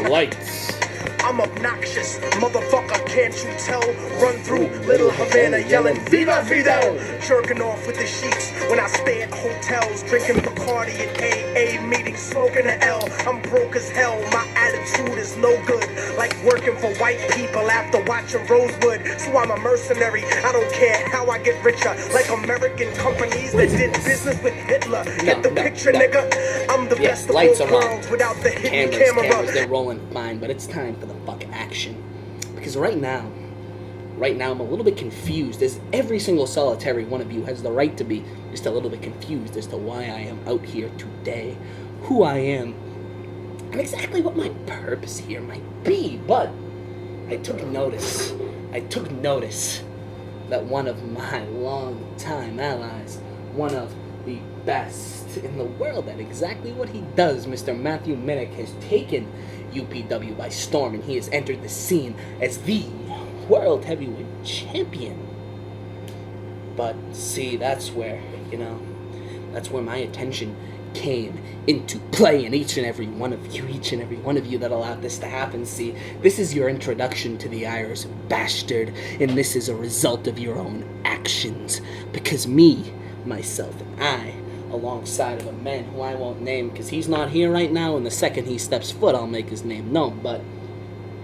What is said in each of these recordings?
Lights. I'm obnoxious, motherfucker, can't you tell? Run through Little Havana yelling, Viva Fidel! Jerking off with the sheets when I stay at hotels, drinking Bacardi at AA meetings, smoking an L. I'm broke as hell, my attitude is no good, like working for white people after watching Rosewood. So I'm a mercenary, I don't care how I get richer, like American companies that did business with Hitler. Get the picture, nigga? I'm the best of both worlds without the hidden camera. They're rolling fine, but it's time for the fucking action. Because right now I'm a little bit confused, as every single solitary one of you has the right to be just a little bit confused as to why I am out here today, who I am, and exactly what my purpose here might be. But I took notice that one of my long-time allies, one of the best in the world at exactly what he does, Mr. Matthew Minnick, has taken UPW by storm, and he has entered the scene as the World Heavyweight Champion. But see, that's where my attention came into play, and each and every one of you that allowed this to happen. See, this is your introduction to the Irish Bastard, and this is a result of your own actions, because me, myself, and I, alongside of a man who I won't name because he's not here right now, and the second he steps foot I'll make his name known, but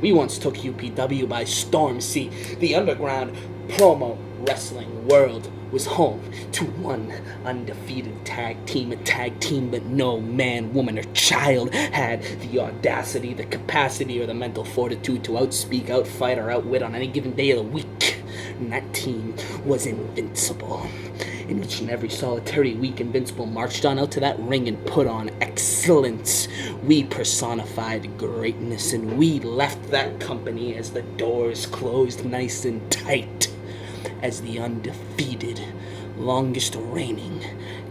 we once took UPW by storm. See, the underground promo wrestling world was home to one undefeated tag team, a tag team that no man, woman, or child had the audacity, the capacity, or the mental fortitude to outspeak, outfight, or outwit on any given day of the week. And that team was Invincible. And each and every solitary week, Invincible marched on out to that ring and put on excellence. We personified greatness, and we left that company as the doors closed nice and tight, as the undefeated, longest reigning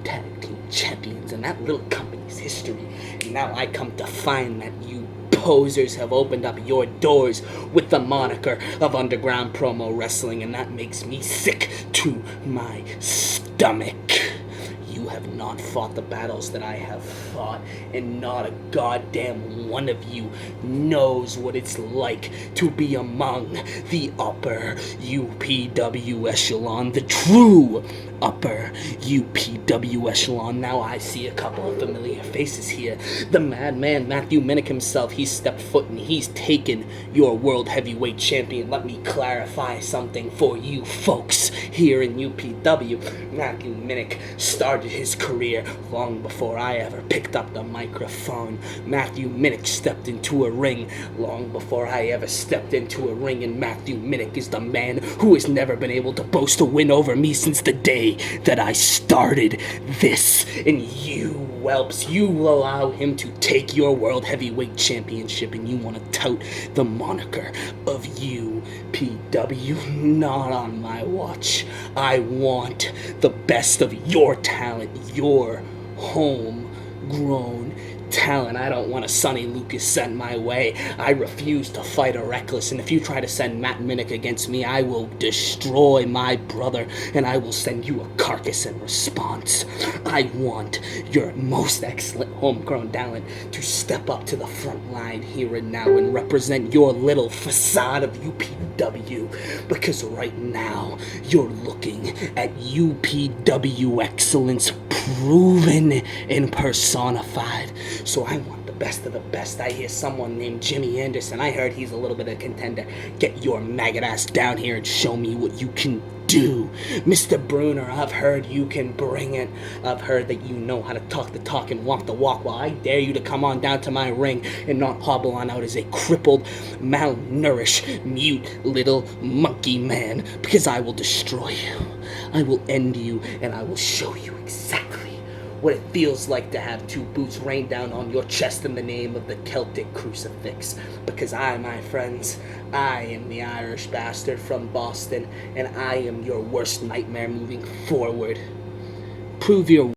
tag team champions in that little company's history. And now I come to find that you posers have opened up your doors with the moniker of underground promo wrestling, and that makes me sick to my stomach. You have not fought the battles that I have fought, and not a goddamn one of you knows what it's like to be among the upper UPW echelon, the true upper UPW echelon. Now I see a couple of familiar faces here. The madman Matthew Minnick himself, he's stepped foot and he's taken your World Heavyweight Champion. Let me clarify something for you folks here in UPW. Matthew Minnick started his career long before I ever picked up the microphone. Matthew Minnick stepped into a ring long before I ever stepped into a ring, and Matthew Minnick is the man who has never been able to boast a win over me since the day that I started this. And you whelps, you allow him to take your World Heavyweight Championship, and you want to tout the moniker of UPW. Not on my watch. I want the best of your talent, your homegrown talent. I don't want a Sonny Lucas sent my way. I refuse to fight a Reckless, and if you try to send Matt Minnick against me, I will destroy my brother, and I will send you a carcass in response. I want your most excellent homegrown talent to step up to the front line here and now and represent your little facade of UPW, because right now you're looking at UPW excellence proven and personified. So I want the best of the best. I hear someone named Jimmy Anderson. I heard he's a little bit of a contender. Get your maggot ass down here and show me what you can do. Mr. Bruner, I've heard you can bring it. I've heard that you know how to talk the talk and walk the walk. Well, I dare you to come on down to my ring and not hobble on out as a crippled, malnourished, mute little monkey man, because I will destroy you. I will end you, and I will show you exactly what it feels like to have two boots rain down on your chest in the name of the Celtic crucifix. Because I, my friends, I am the Irish Bastard from Boston, and I am your worst nightmare moving forward. Prove your